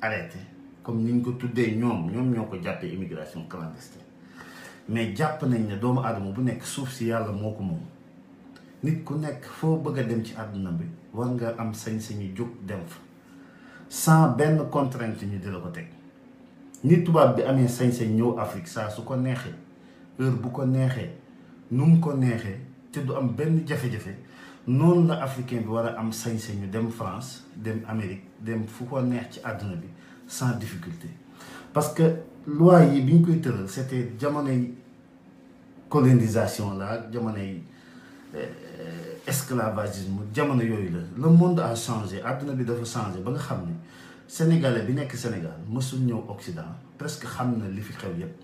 arrêté comme ni ñu ko tuddee ñoom ñoo ko jàppee immigration clandestine mais jàpp nañ ne doomu aadama bu nekk suuf si yàlla moo ko moom nit ku nekk foo bëgg a dem ci àdduna bi war nga am sañ-sañu jóg dem fa sans benn contrainte ñu di la ko teg nit tubaab bi amee sañ-sañ ñëw Afrique saa su ko neexee heure bu ko neexee nu mu ko neexee te du am benn jafe-jafe noonu la africain bi war a am sañ-sañu dem France dem Amérique dem fu ko neex ci àdduna bi sans difficulté parce que loi yi bi ñu koy tëral c'était jamonoy colonisation la jamonoy esclavagisme jamono yooyu la le monde a changé àdduna bi dafa changé ba nga xam ne sénégalais bi nekk Sénégal mësul ñëw Occident presque xam na li fi xew yépp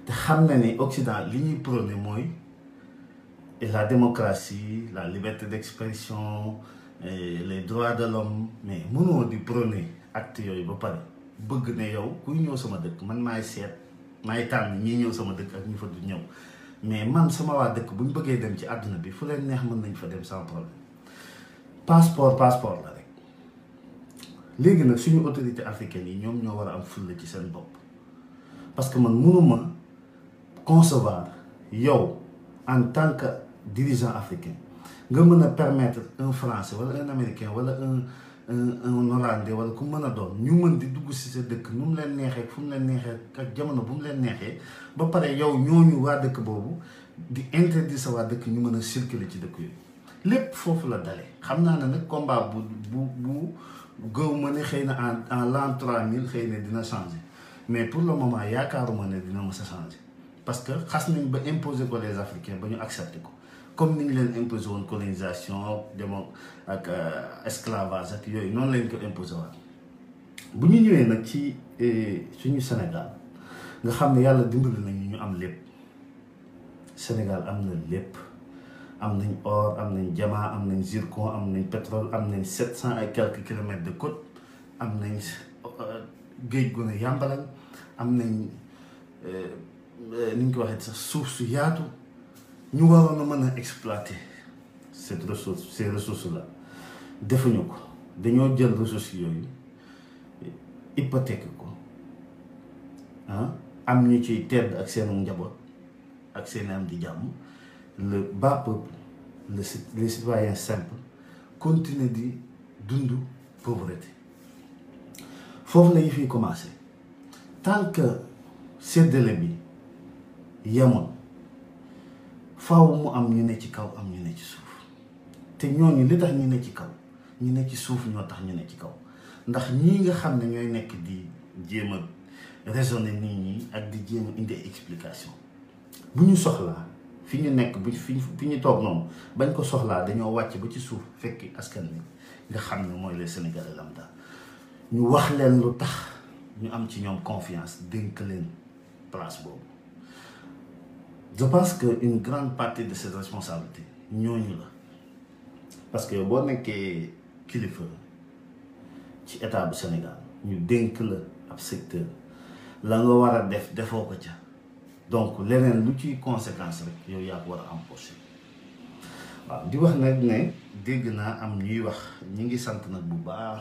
te xam na ni Occident li ñuy prôné mooy la démocratie la liberté d'expression les droits de l'homme mais mënoo di prôné acte yooyu ba pare bëgg ne yow kuy ñëw sama dëkk man maay seet maay tànn ñii ñëw sama dëkk ak ñu fa du ñëw mais man sama waa dëkk bu ñu bëggee dem ci àdduna bi fu leen neex mën nañ fa dem sans problème passeport la rek léegi nag suñu autorité africaine yi ñoom ñoo war a am fulla ci seen bopp parce que man mënuma concevoir yow en tant que dirigeant africain nga mën a permettre un français wala un américain wala un hollandais wala ku mën a doon ñu mën di dugg si sa dëkk nu mu leen neexee fu mu leen neexee ak jamono bu mu leen neexee ba pare yow ñooñu waa dëkk boobu di interdire sa waa dëkk ñu mën a circuler ci dëkk yooyu lépp foofu la dale xam naa ne nag combat bu gëw ma ne xëy na en l'an 3000 xëy na dina changer mais pour le moment yaakaaruma ne dina mës a changer parce que xas nañ ba imposer ko les africains ba ñu accepter ko comme ni ñu leen imposé woon colonisation demo ak esclavage ak yooyu noonu lañ ko imposé waat bu ñu ñëwee nag ci suñu Sénégal nga xam ne yàlla dimbali nañu ñu am lépp Sénégal am na lépp am nañ or am nañ diamant am nañ zircon am nañ pétrole am nañ 700 et quelques kilomètres de côte am nañ géej gu ne yàmbalan am nañ ni ñu ko waxee sax suuf su yaatu ñu waroon a mën a exploiter ces ressources là defuñu ko dañoo jël ressources yooyu hypothèque ko am ñu ciy tedd ak seen njaboot ak seen am di jàmm le bas peuple les citoyens simples continuer di dund pauvreté foofu la ñu fiy commencé tant que séddale bi yemoon faaw mu am ñu ne ci kaw am ñu ne ci suuf te ñooñu li tax ñu ne ci kaw ñu ne ci suuf ñoo tax ñu ne ci kaw ndax ñii nga xam ne ñooy nekk di jéem a raisonner nit ñi ak di jéem a indi explication bu ñu soxlaa fi ñu nekk fi ñu toog noonu bañ ko soxlaa dañoo wàcc ba ci suuf fekki askan wi nga xam ne mooy les Sénégalais lambda ñu wax leen lu tax ñu am ci ñoom confiance dénk leen place boobu. Je pense qu'une grande partie de cette responsabilité ñooñu la parce que boo nekkee kilifa ci état bu Sénégal ñu dénk la ab secteur la nga war a def defoo ko ca donc leneen lu ciy conséquence rek yow yaa ko war a empoché waaw di wax nag ne dégg naa am ñuy wax ñi ngi sant nag bu baax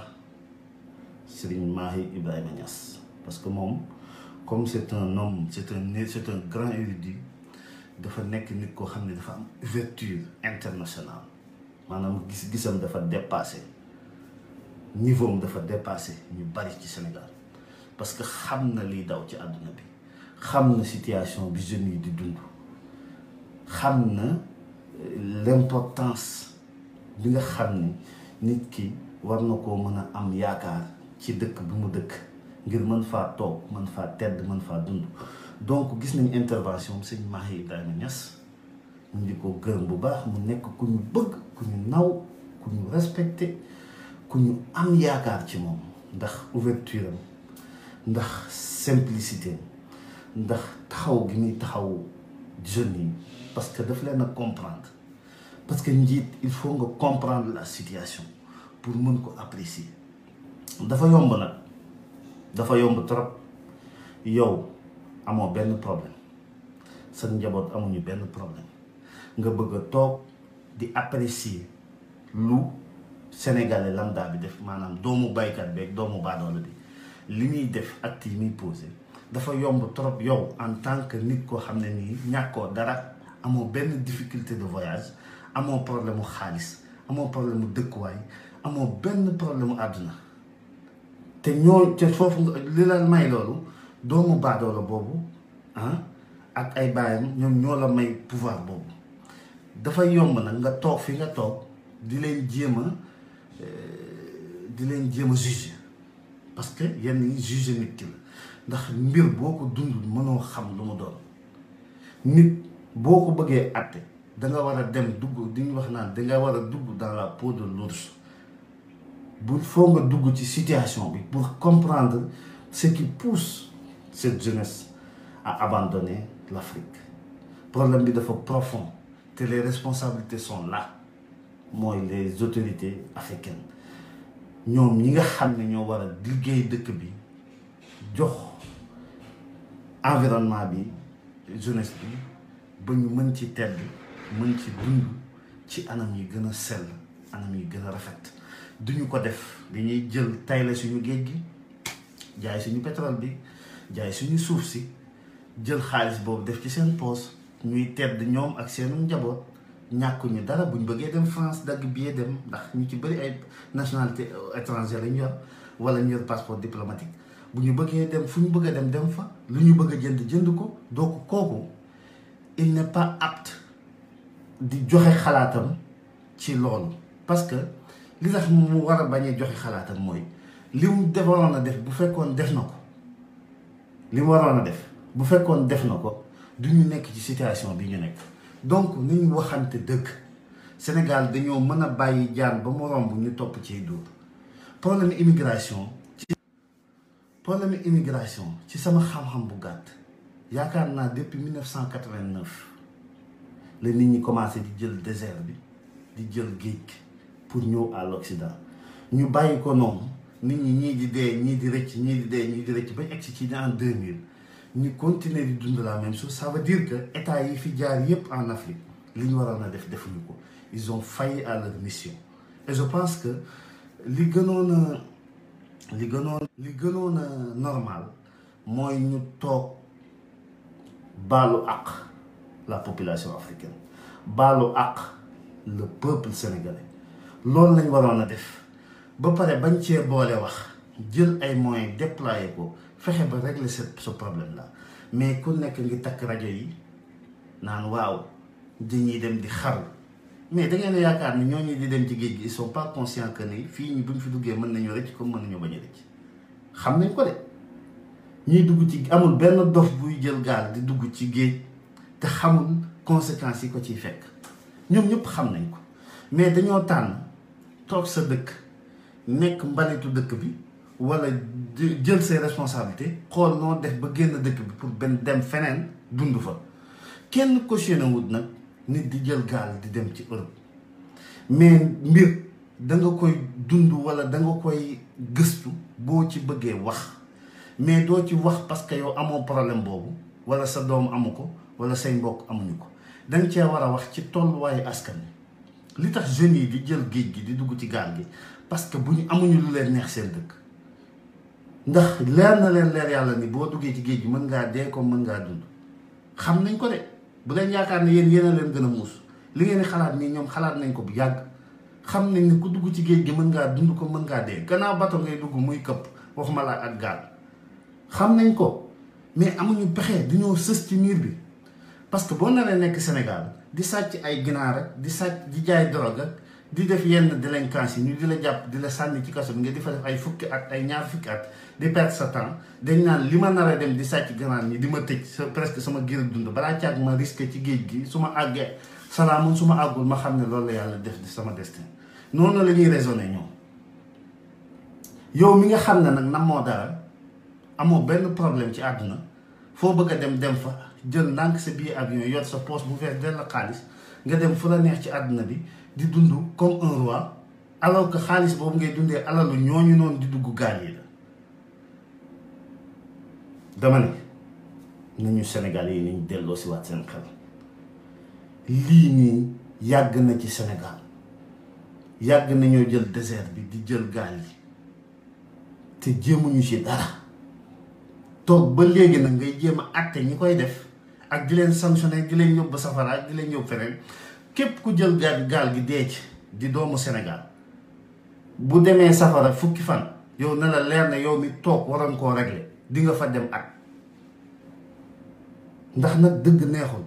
Serigne Mahi Ibrahima Niass parce que moom comme c'est un homme c'est un grand érudit dafa nekk nit koo xam ne dafa am ouverture internationale maanaam gis-gisam dafa dépassé niveau am dafa dépassé ñu bari ci Sénégal parce que xam na liy daw ci àdduna bi xam na situation bi jeunes yi di dund xam na l'importance bi nga xam ne nit ki war na koo mën a am yaakaar ci dëkk bi mu dëkk ngir mën faa toog mën faa tedd mën faa dund donc gis nañ intervention sëñ Mahi Ibrahima Niass ñu di ko gërëm bu baax mu nekk ku ñu bëgg ku ñu naw ku ñu respecté ku ñu am yaakaar ci moom ndax ouverture am ndax simplicité ndax taxaw gi muy taxaw jeunes yi parce que daf leen a comprendre parce que njiit il faut nga comprendre la situation pour mën ko apprécier dafa yomb nag dafa yomb trop yow amoo benn problème sa njaboot amuñu benn problème nga bëgg a toog di apprécier lu sénégalais lambda bi def maanaam doomu baykat beeg doomu baadoolo bi li muy def acte yi muy posé dafa yomb trop yow en tant que nit koo xam ne nii ñàkkoo dara amoo benn difficulté de voyage amoo problème mu xaalis amoo problème mu dëkkuwaay amoo benn problème mu àdduna te ñoo te foofu li la may loolu doomu baadoolo boobu ak ay baayam ñoom ñoo la may pouvoir boobu dafa yomb nag nga toog fi nga toog di leen jéem a juger parce que yenn yi juger nit ki la ndax mbir boo ko dund mënoo xam lu mu doon nit boo ko bëggee àtte da nga war a dem dugg di ñu wax naan da nga war a dugg dans la peau de l'ours bu foo nga dugg ci situation bi pour comprendre ce qui pousse cette jeunesse à abandonner l'Afrique. Problème bi dafa profond te les responsabilités sont là mooy les autorités africaines ñoom ñi nga xam ne ñoo war a liggéey dëkk bi jox environnement bi jeunesse bi ba ñu mën ci tedd mën ci dund ci anam yi gën a sell anam yi gën a rafet duñu ko def dañuy jël tayle suñu géej gi jaay suñu pétrole bi jaay suñu suuf si jël xaalis boobu def ci seen poos ñuy tedd ñoom ak seenu njaboot ñàkkuñu dara buñ bëggee dem France dagg billet dem ndax ñu ci bëri ay nationalité étrangère lañu yor wala ñu yor passeport diplomatique bu ñu bëggee dem fu ñu bëgg a dem fa lu ñu bëgg a jënd ko donc kooku il n'est pas apte di joxe xalaatam ci loolu parce que li tax mu war a bañ a joxe xalaatam mooy li mu waroon a def bu fekkoon def na ko li mu waroon a def bu fekkoon def na ko du ñu nekk ci situation bi ñu nekk donc ni ñu waxante dëgg Sénégal dañoo mën a bàyyi jaan ba mu romb ñu topp ci dóor problème immigration ci sama xam-xam bu gàtt yaakaar naa depuis 1989 la nit ñi commencé di jël désert bi di jël géej pour ñëw à l'Occident ñu bàyyi ko noonu nit ñi ñii di dee ñii di rëcc ñii di dee ñii di rëcc ba egsi ci en 2000 ñu continuer di dund la même chose ça veut dire que état yi fi jaar yépp en Afrique li ñu waroon a def defuñu ko ils ont failli à leur mission et je pense que li gënoon a normal mooy ñu toog baalu àq la population africaine baalu àq le peuple sénégalais loolu lañ waroon a def ba pare bañ cee boole wax jël ay moyens déployer ko fexe ba régler ce problème là mais ku nekk ngi takk rajo yi naan waaw dañuy dem di xaru mais da ngeen a yaakaar ni ñooñu di dem ci géej gi ils sont pas conscients que ni fii ñi buñ fi duggee mën nañu rëcc comme mën nañu bañ a rëcc xam nañ ko de ñuy dugg ci amul benn dof buy jël gaal di dugg ci géej te xamul conséquences yi ko ciy fekk ñoom ñëpp xam nañ ko mais dañoo tànn toog sa dëkk nekk mbalitu dëkk bi wala jël ses responsabilités xool noo def ba génn dëkk bi pour benn dem feneen dund fa kenn cautionné wut nag nit di jël gaal di dem ci Europe mais mbir da nga koy dund wala da nga koy gëstu boo ci bëggee wax mais doo ci wax parce que yow amoo problème boobu wala sa doom amu ko wala say mbokk amuñu ko da nga cee war a wax ci tolluwaayu askan li tax jeunes yi di jël géej gi di dugg ci gaal gi parce que bu ñu amuñu lu leen neex seen dëkk ndax leer na leen leer yàlla ni boo duggee ci géej gi mën ngaa dee comme mën ngaa dund xam nañ ko de bu leen yaakaar ne yéen a leen gën a muus li ngeen di xalaat nii ñoom xalaat nañ ko bu yàgg xam nañ ni ku dugg ci géej gi mën ngaa dund ko mën ngaa dee gannaaw bato ngay dugg muy këpp waxuma la ak gaal xam nañ ko mais amuñu pexe dañoo sës ci miir bi parce que boo naree nekk Sénégal di sàcc ay ginaar ak di sàcc di jaay drogue ak di def yenn délinquance yi ñu di la jàpp di la sànni ci kaso bi nga di fa def ay fukki at ay ñaar fukki at di perdre sa temps dañ naan li ma nar a dem di sàcc ginaar ñi di ma tëj presque sama gir dund balaa caag ma risqué ci géej gi su ma àggee salaamun su ma àggul ma xam ne loolu la yàlla def di sama destin noonu la ñuy raisonné ñoom yow mi nga xam ne nag nam moo dara amoo benn problème ci àdduna foo bëgg a dem fa jël ndànk sa billet avion yor sa poche bu fees dell xaalis nga dem fu la neex ci àdduna bi di dund comme un roi alors que xaalis boobu ngay dundee alalu ñooñu noonu di dugg gaal yi la dama ne nañu Sénégal yi nañ delloo si waat seen xel lii nii yàgg na ci Sénégal yàgg nañoo jël désert bi di jël gaal yi te jéemuñu ci dara toog ba léegi nag ngay jéem a àtte ñi koy def ak di leen sanctionné di leen yóbbu safara ak di leen yóbbu feneen. képp ku jël gaal gi dee ci di doomu Sénégal bu demee safara fukki fan yow na la leer ne yow mi toog waroon koo régler di nga fa dem ak ndax nag dëgg neexul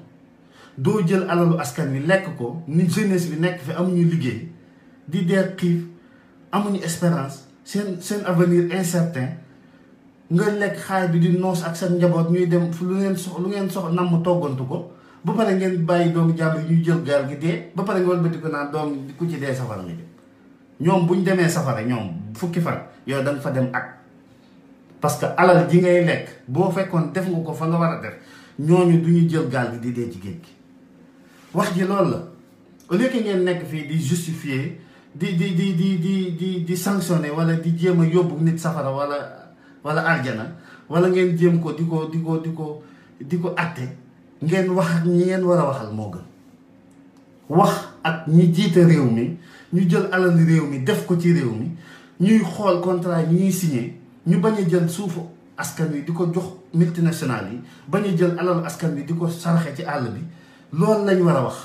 doo jël alalu askan wi lekk ko ni jeunesse bi nekk fi amuñu liggéey di dee xiif amuñu espérance seen avenir incertain nga lekk xaay bi di noos ak seen njaboot ñuy dem fu lu ngeen sox namm toggantu ko ba pare ngeen bàyyi doomu jàmbur yi ñuy jël gaal gi dee ba pare nga wëlbati ko naan doom ku ci dee safara nga jëm ñoom bu ñu demee safara ñoom fukki fan yow da nga fa dem ak parce que alal ji ngay lekk boo fekkoon def nga ko fa nga war a def ñooñu du ñu jël gaal gi di dee ci géej gi wax ji loolu la au lieu que ngeen nekk fii di justifier di sanctionner wala di jéem a yóbbu nit safara wala aljana wala ngeen jéem ko di ko atte ngeen wax ak ñi ngeen war a waxal moo gën wax ak ñi jiite réew mi ñu jël alal réew mi def ko ci réew mi ñuy xool contrat yi ñuy signé ñu bañ a jël suufu askan wi di ko jox multinationales yi bañ a jël alalu askan wi di ko saraxe ci àll bi loolu lañ war a wax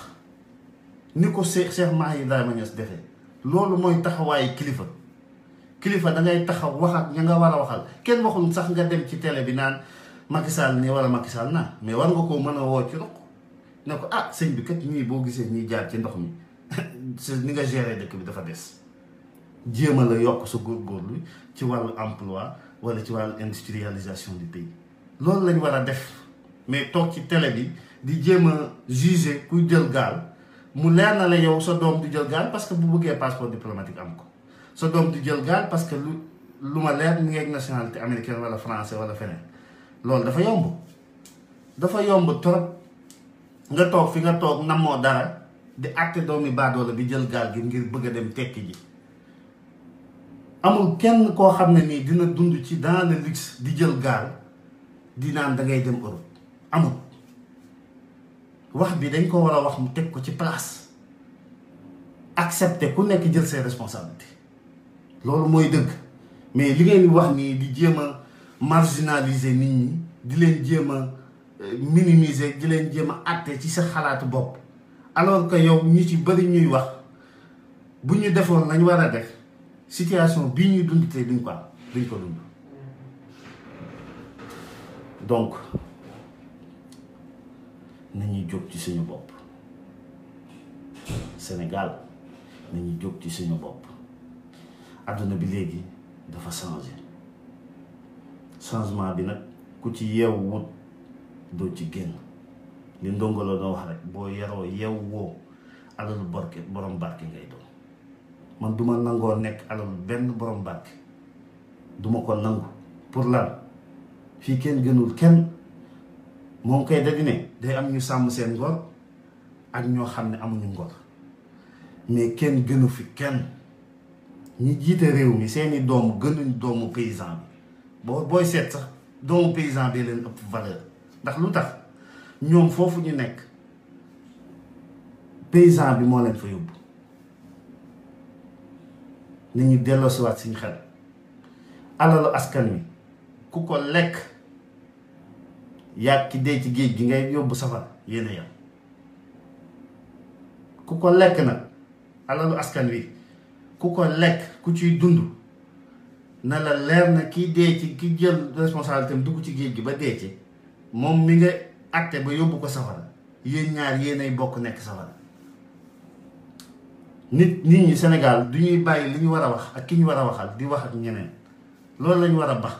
ni ko Cheikh Mahi Ibrahima Niass defee loolu mooy taxawaayu kilifa da ngay taxaw wax ak ña nga war a waxal kenn waxul sax nga dem ci télé bi naan Macky Sall nii wala Macky Sall naa mais war nga koo mën a woo ci roq ne ko ah sëñ bi kat ñii boo gisee ñuy jaar ci ndox mi ni nga gérer dëkk bi dafa des jéem a la yokk sa góorgóorlu ci wàllu emploi wala ci wàllu industrialisation du pays loolu lañ war a def mais toog ci télé bi di jéem a juger kuy jël gaal mu leer na la yow sa doom du jël gaal parce que bu bëggee passeport diplomatique am ko sa doom du jël gaal parce que lu ma leer mi ngi ak nationalité américaine wala français wala feneen loolu dafa yomb trop nga toog fi nga toog namoo dara di àtte doomi baadoola bi jël gaal gi ngir bëgg a dem tekki ji amul kenn koo xam ne nii dina dund ci dans le luxe di jël gaal di naan da ngay dem Europe amul wax bi dañ ko war a wax mu teg ko ci place accepter ku nekk jël ses responsabilités loolu mooy dëgg mais li ngeen di wax nii di jéem a marginaliser nit ñi di leen jéem a minimiser di leen jéem a àtte ci sa xalaatu bopp alors que yow ñi ci bëri ñuy wax bu ñu defoon lañ war a def situation bii ñuy dund tey duñ ko dund donc nañuy jóg ci suñu bopp Sénégal nañuy jóg ci suñu bopp àdduna bi léegi dafa changé changement bi nag ku ci yeewu wut doo ci génn li ndongo la doon wax rek boo yaroo yeewu woo alalu borom barke ngay doon man duma nangoo nekk alalu benn borom barke duma ko nangu pour lan fii kenn gënul kenn moom koy da di ne day am ñu sàmm seen ngor ak ñoo xam ne amuñu ngor mais kenn gënu fi kenn ñi jiite réew mi seeni doom gënuñ doomu paysan bi booy seet sax doomu paysan bi leen ëpp valeur ndax lu tax ñoom foofu ñu nekk paysan bi moo leen fa yóbbu nañu delloosiwaat suñu xel alalu askan wi ku ko lekk yàgg ki dee ci géej gi ngay yóbbu safara yéen a yam ku ko lekk nag alalu askan wi ku ko lekk ku ciy dund na la leer na kii dee ci ki jël responsabilité am dugg ci géej gi ba dee ci moom mi nga àtte ba yóbbu ko safara yéen ñaar yéenay bokk nekk safara nit ñi Sénégal du ñuy bàyyi li ñu war a wax ak ki ñu war a waxal di wax ak ñeneen loolu lañu war a bax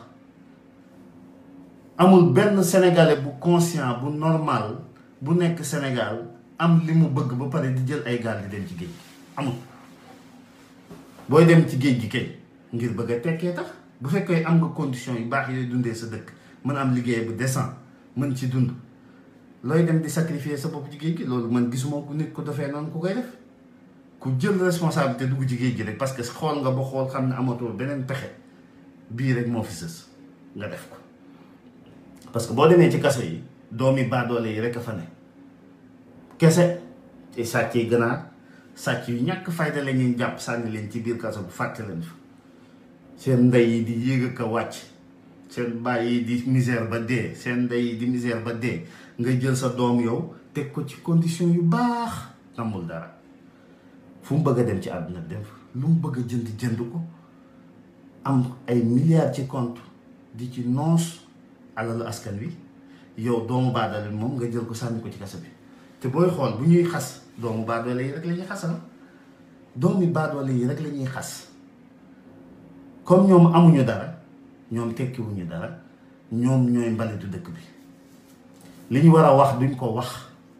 amul benn sénégalais bu conscient bu normal bu nekk Sénégal am li mu bëgg ba pare di jël ay gaal di dem ci géej gi amul booy dem ci géej gi kay ngir bëgg a tekkee tax bu fekkee am nga condition yu baax yooyu dundee sa dëkk mën am liggéey bu décent mën ci dund looy dem di sacrifier sa bopp ci géej gi loolu man gisuma ku nit ko defee noonu ku koy def ku jël responsabilité dugg ci géej gi rek parce que xool nga ba xool xam ne amatoo beneen pexe bii rek moo fi sës nga def ko parce que boo demee ci kaso yi doomi baadoole yi rek a fa ne kese ci sàccee ganaar sàcc yu ñàkk fayda la ñuy jàpp sànni leen ci biir kaso bu fàtte leen fa seen ndey yi di yéeg ak a wàcc seen baay yi di misère ba dee seen ndey yi di misère ba dee nga jël sa doom yow teg ko ci condition yu baax namul dara fu mu bëgg a dem ci àdduna dem lu mu bëgg a jënd ko am ay milliards ci compte di ci noos alalu askan wi yow doomu baadale moom nga jël ko sànni ko ci kaso bi te booy xool bu ñuy xas doomu baadoole yi rek la ñuy xasal doomi baadoole yi rek la ñuy xas comme ñoom amuñu dara ñoom tekkiwuñu dara ñoom ñooy mbalitu dëkk bi li ñu war a wax duñ ko wax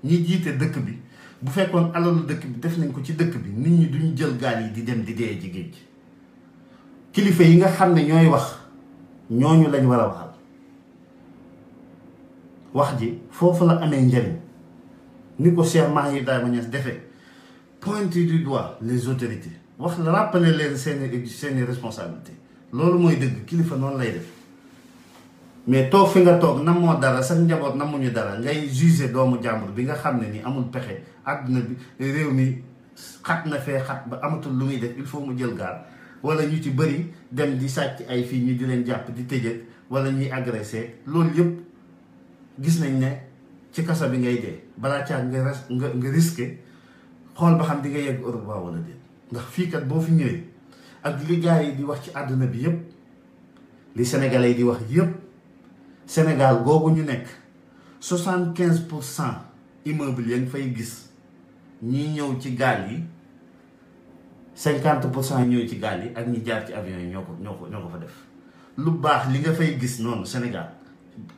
ñi jiite dëkk bi bu fekkoon alalu dëkk bi def nañ ko ci dëkk bi nit ñi duñ jël gaal yi di dem di dee ci géej gi kilifa yi nga xam ne ñooy wax ñooñu lañ war a waxal wax ji foofu la amee njëriñ ni ko Cheikh Mahi Ibrahima Niass defee pointer du doigt les autorités wax la rappeler leen seeni responsabilité loolu mooy dëgg kilifa noonu lay def mais toog fi nga toog nam moo dara sax njaboot namuñu dara ngay juger doomu jàmbur bi nga xam ne ni amul pexe àdduna bi réew mi xat na fee xat ba amatul lu muy def il faut mu jël gaal wala ñu ci bëri dem di sàcc ay fii ñu di leen jàpp di tëjëg wala ñuy agressé loolu yëpp gis nañ ne ci kaso bi ngay dee balaa caag nga risqué xool ba xam di nga yegg Europe waa wala déet ndax fii kat boo fi ñëwee ak li gars yi di wax ci àdduna bi yëpp li sénégalais yi di wax yëpp Sénégal googu ñu nekk 75% immeuble ya nga fay gis ñi ñëw ci gaal yi 50% ñëw ci gaal yi ak ñi jaar ci avion yi ñoo ko fa def lu baax li nga fay gis noonu Sénégal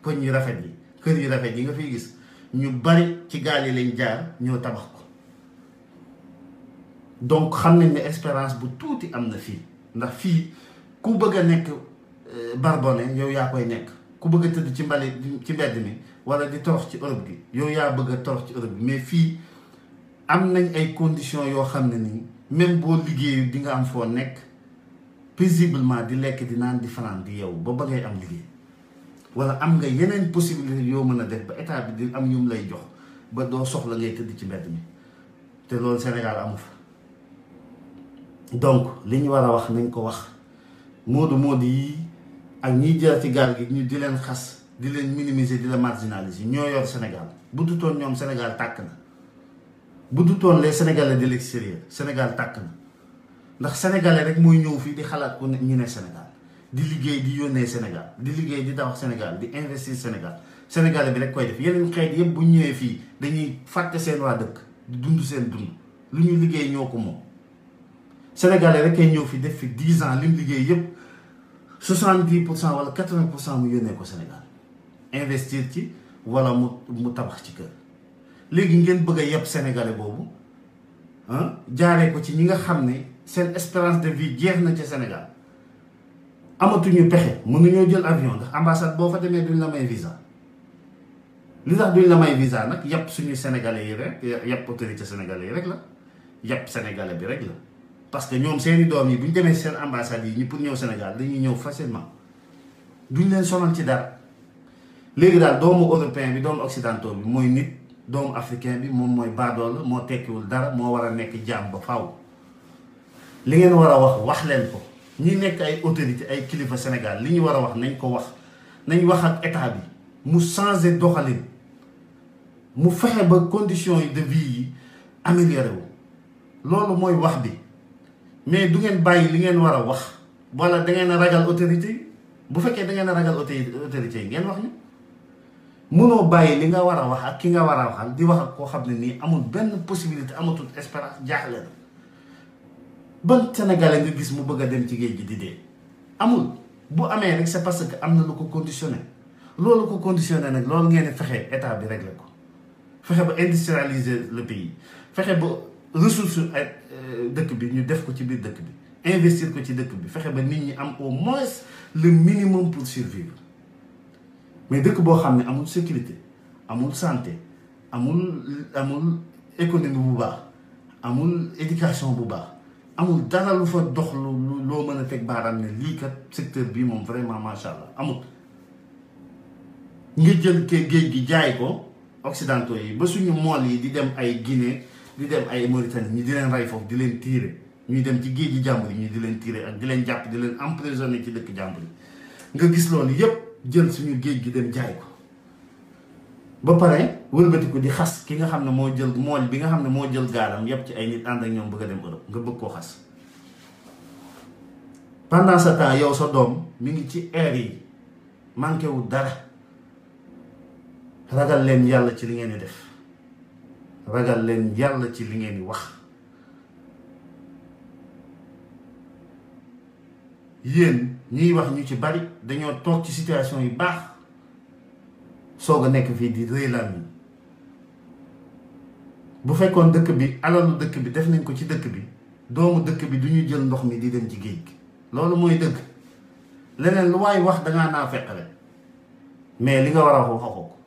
koñ yi rafet yi kër yi rafet yi nga fay gis ñu bari ci gaal yi lañ jaar ñoo tabax ko donc xam nañ ne espérance bu tuuti am na fii ndax fii ku bëgg a nekk barbone yow yaa koy nekk ku bëgg a tëdd ci mbedd mi wala di torox ci Europe gi yow yaa bëgg a torox ci Europe bi mais fii am nañ ay conditions yoo xam ne nii même boo liggéeyu di nga am foo nekk paisiblement di lekk di naan di fanaan di yow ba ngay am liggéey wala am nga yeneen possibilité yoo mën a def ba état bi di am ñum lay jox ba doo soxla ngay tëdd ci mbedd mi te loolu Sénégal amu fa donc li ñu war a wax nañ ko wax moodu yi ak ñiy jël ci gaal gi ñu di leen xas di leen minimiser di la marginaliser ñoo yor Sénégal bu dutoon ñoom Sénégal tàkk na bu dutoon les Sénégalais de l'extérieur Sénégal tàkk na ndax sénégalais rek mooy ñëw fii di xalaat ko ñu ne Sénégal di liggéey di yónnee Sénégal di liggéey di tabax Sénégal di investir Sénégal sénégalais bi rek koy def yeneen xeet yëpp bu ñëwee fii dañuy fàtte seen waa dëkk di dund seen dund lu ñu liggéey ñoo ko moom sénégalais rek kay ñëw fi def fi 10 ans lim liggéey yëpp 70% wala 80% mu yónnee ko Sénégal investir ci wala mu tabax ci kër léegi ngeen bëgg a yeb sénégalais boobu jaaree ko ci ñi nga xam ne seen espérance de vie jeex na ci Sénégal amatuñu pexe mënuñoo jël avion ndax ambassade boo fa demee duñ la may visa li tax duñ la may visa nag yàpp suñu sénégalais yi rek yàpp autorité sénégalais yi rek la yàpp sénégalais bi rek la parce que ñoom seeni doom yi bu ñu demee seen ambassade yi ñu pour ñëw Sénégal dañuy ñëw facilement duñ leen sonal ci dara léegi daal doomu européen bi doomu occidentaux bi mooy nit doomu africain bi moom mooy baadoola moo tekkiwul dara moo war a nekk jaam ba faaw li ngeen war a wax leen ko ñi nekk ay autorité ay kilifa Sénégal li ñu war a wax nañ ko wax nañ wax ak état bi mu changer doxalin mu fexe ba conditions yi de vie yi amélioré wu loolu mooy wax bi mais du ngeen bàyyi li ngeen war a wax wala da ngeen a ragal autorité yi bu fekkee da ngeen a ragal autorité yi ngeen wax ñu mënoo bàyyi li nga war a wax ak ki nga war a waxal di wax ak koo xam ne nii amul benn possibilité amatul espérance jaaxle na ban sénégalais nga gis mu bëgg a dem ci géej gi di dee amul bu amee rek c'est parce que am na lu ko conditionné loolu ko conditionné nag loolu ngeen di fexe état bi réglé ko fexe ba industrialiser le pays fexe ba ressource dëkk bi ñu def ko ci biir dëkk bi investir ko ci dëkk bi fexe ba nit ñi am au moins le minimum pour survivre mais dëkk boo xam ne amul sécurité amul santé amul économie bu baax amul éducation bu baax amul dara lu fa dox lu loo mën a teg baaraam ne lii kat secteur bii moom vraiment macha allah amul nga jël géej gi jaay ko occidentaux yi ba suñu mool yi di dem ay Guinée di dem ay Mauritanie ñi di leen rey foofu di leen tiire ñuy dem ci géej gi jàmbur yi ñu di leen tiire ak di leen jàpp di leen emprisonné ci dëkk jàmbur yi nga gis loolu yépp jël suñu géej gi dem jaay ko ba pare wëlbati ko di xas ki nga xam ne moo jël mool bi nga xam ne moo jël gaalam yépp ci ay nit ànd ak ñoom bëgg a dem Europe nga bëgg koo xas pendant ce temps yow sa doom mi ngi ci air yi manqué wu dara ragal leen yàlla ci li ngeen di def ragal leen yàlla ci li ngeen di wax yéen ñuy wax ñu ci bari dañoo toog ci situation yu baax soog a nekk fii di rëy làmmiñ bu fekkoon dëkk bi alalu dëkk bi def nañ ko ci dëkk bi doomu dëkk bi du ñu jël ndox mi di dem ci géej gi loolu mooy dëgg leneen lu waay wax dangaa naa feqale mais li nga war a wax waxoo ko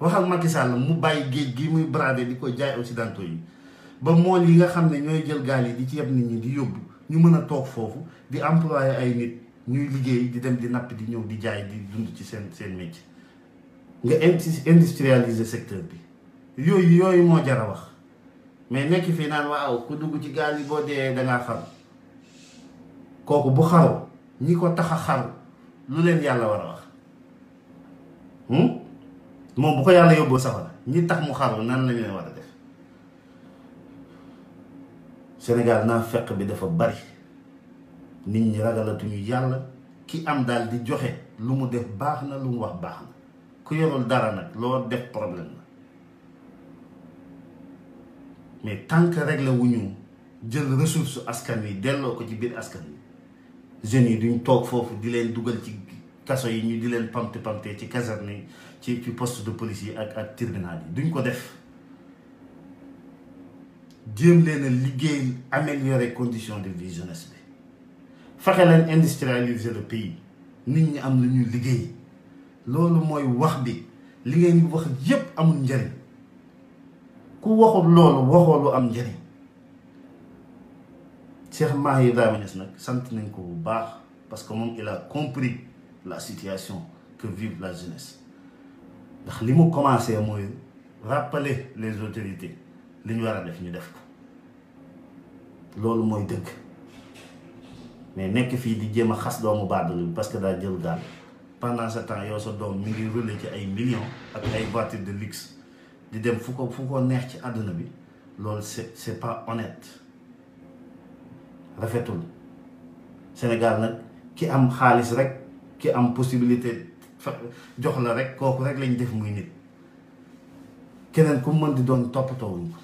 wax ak Macky Sall mu bàyyi géej gi muy brader di ko jaay occidentaux yi ba mool yi nga xam ne ñooy jël gaal yi di ci yeb nit ñi di yóbbu ñu mën a toog foofu di employé ay nit ñuy liggéey di dem di napp di ñëw di jaay di dund ci seen métier nga industrialiser secteur bi yooyu moo jar a wax mais nekk fii naan waaw ku dugg ci gaal yi boo dee dangaa xaru kooku bu xaru ñi ko tax a xaru lu leen yàlla war a wax moom bu ko yàlla yóbboo safara ñi tax mu xaru nan lañ leen war a def Sénégal naa fekk bi dafa bari nit ñi ragalatuñu yàlla ki am daal di joxe lu mu def baax na lu mu wax baax na ku yorul dara nag loo def problème la mais tant que réglé wuñu jël ressource askan wi delloo ko ci biir askan wi jeunes yi duñ toog foofu di leen dugal ci kaso yi ñu di leen pamte ci caserne yi ci poste de police yi ak tribunal yi duñ ko def jéem leen a liggéey améliorer condition de vie jeunesse bi fexe leen industrialiser le pays nit ñi am lu ñuy liggéey loolu mooy wax bi li ngeen di wax yépp amul njariñ ku waxul loolu waxoo lu am njariñ Cheikh Mahi Ibrahima Niass nag sant nañ ko bu baax parce que moom il a compris la situation que vive la jeunesse ndax li mu commencé mooy rappeler les autorités li ñu war a def ñu def ko loolu mooy dëgg mais nekk fii di jéem a xas doomu baadulu bi parce que daa jël gaal pendant ce temps yow sa doom mi ngi rouler ci ay millions ak ay voitures de luxe di dem fu ko neex ci àdduna bi loolu c'est pas honnête rafetul Sénégal nag ki am xaalis rek ki am possibilité jox la rek kooku rek lañ def muy nit keneen ku mën di doon toppatoowuñ ko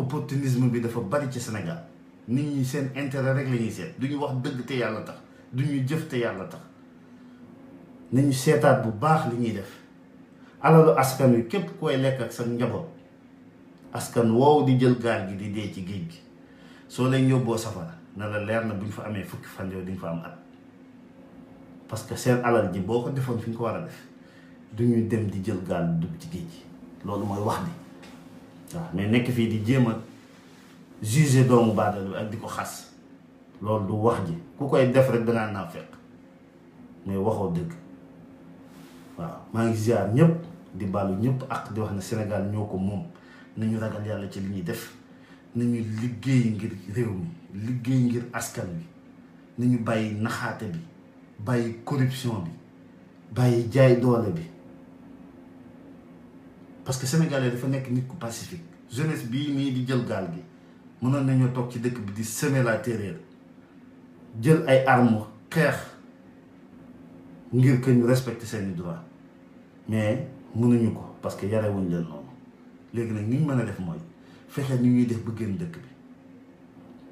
opportunisme bi dafa bari ci Sénégal nit ñi seen intérêt rek la ñuy seet du ñu wax dëgg te yàlla tax du ñu jëf te yàlla tax nañu seetaat bu baax li ñuy def alalu askan wi képp koy lekk ak sa njaboot askan woowu di jël gaal gi di dee ci géej gi soo leen yóbboo safara na la leer na bu ñu fa amee fukki fan yow di nga fa am at parce que seen alal ji boo ko defoon fi nga ko war a def du ñuy dem di jël gaal dugg ci géej gi loolu mooy wax bi waaw mais nekk fii di jéem a juger doomu baadal bi ak di ko xas loolu du wax ji ku koy def rek dangaa naa fekk mais waxoo dëgg waaw maa ngi ziar ñëpp di baalu ñëpp ak di wax ne Sénégal ñoo ko moom nañu ragal yàlla ci li ñuy def nañu liggéey ngir réew mi liggéey ngir askan wi nañu bàyyi naxaate bi bàyyi corruption bi bàyyi jaay doole bi parce que sénégalais dafa nekk nit ku pacifique jeunesse bii nii di jël gaal gi mënoon nañoo toog ci dëkk bi di semer la terreur jël ay armes xeex ngir que ñu respecter seeni droit mais mënuñu ko parce que yarewuñ leen noonu léegi nag ni ñu mën a def mooy fexe ni ñuy def ba génn dëkk bi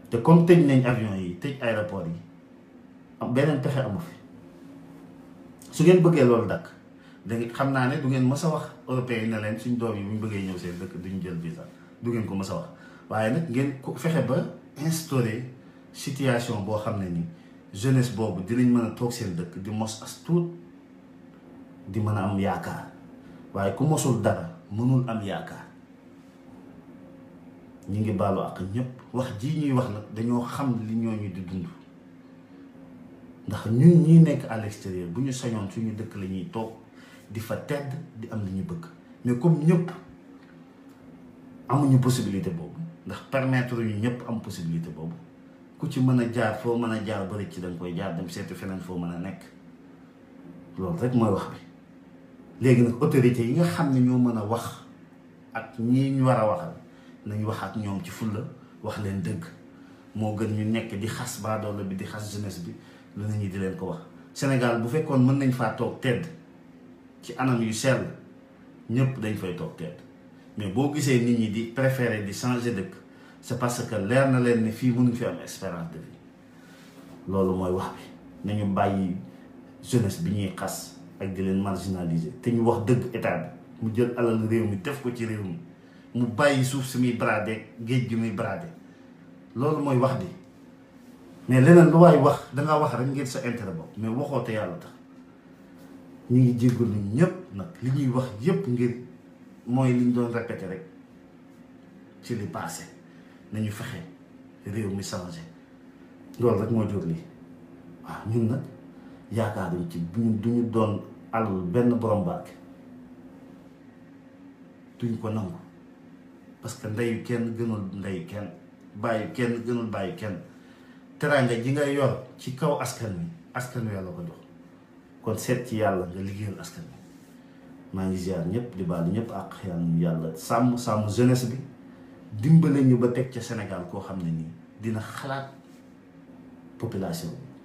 te comme tëj nañ avion yi tëj aéroport yi am beneen pexe amu fi su ngeen bëggee loolu dakk da xam naa ne du ngeen mës a wax européens yi ne leen suñ doom yi bu ñu bëggee ñëw seen dëkk duñu jël visa du ngeen ko mës a wax waaye nag ngeen ko fexe ba instaurer situation boo xam ne ni jeunesse boobu dinañ mën a toog seen dëkk di mos as tuut di mën a am yaakaar waaye ku mosul dara mënul am yaakaar ñi ngi baalu ak ñëpp wax ji ñuy wax nag dañoo xam li ñooñu di dund ndax ñun ñi nekk à l'extérieur bu ñu sañoon suñu dëkk la ñuy toog di fa tedd di am li ñu bëgg mais comme ñëpp amuñu possibilité boobu ndax permettre ñu ñëpp am possibilité boobu ku ci mën a jaar foo mën a jaar ba rëcc da nga koy jaar dem seeti feneen foo mën a nekk loolu rek mooy wax bi. léegi nag autorités yi nga xam ne ñoo mën a wax ak ñii ñu war a waxal nañ wax ak ñoom ci fulla wax leen dëgg moo gën ñu nekk di xas baadoolo bi di xas jeunesse bi lu nit ñi di leen ko wax. Sénégal bu fekkoon mën nañ faa toog tedd ci anam yu sell ñëpp dañ fay toog tedd mais boo gisee nit ñi di préférer di changer dëkk c'est parce que leer na leen ne fii mënuñ fi am espérance de vie loolu mooy wax bi nañu bàyyi jeunesse bi ñuy xas ak di leen marginaliser te ñu wax dëgg état bi mu jël alal réew mi def ko ci réew mi mu bàyyi suuf si muy bradé géej gi muy bradé loolu mooy wax bi mais leneen lu waay wax danga wax rek ngir sa intérêt bopp mais waxoo te yàlla tax ñu ngi jéggalu ñëpp nag li ñuy wax yëpp ngir mooy li ñu doon répété rek ci li passé nañu fexe réew mi changé loolu rek moo jur lii waaw ñun nag yaakaaruñ ci duñu doon alal benn borom barke duñ ko nangu parce que ndeyu kenn gënul ndeyu kenn bàyyi kenn gënul bàyyi kenn teraanga ji nga yor ci kaw askan wi yàlla ko jox kon seet ci yàlla nga liggéeyal askan wi maa ngi ziar ñëpp di baalu ñëpp ak yàlla sàmm jeunesse bi dimbale ñu ba teg ca Sénégal koo xam ne nii dina xalaat population bi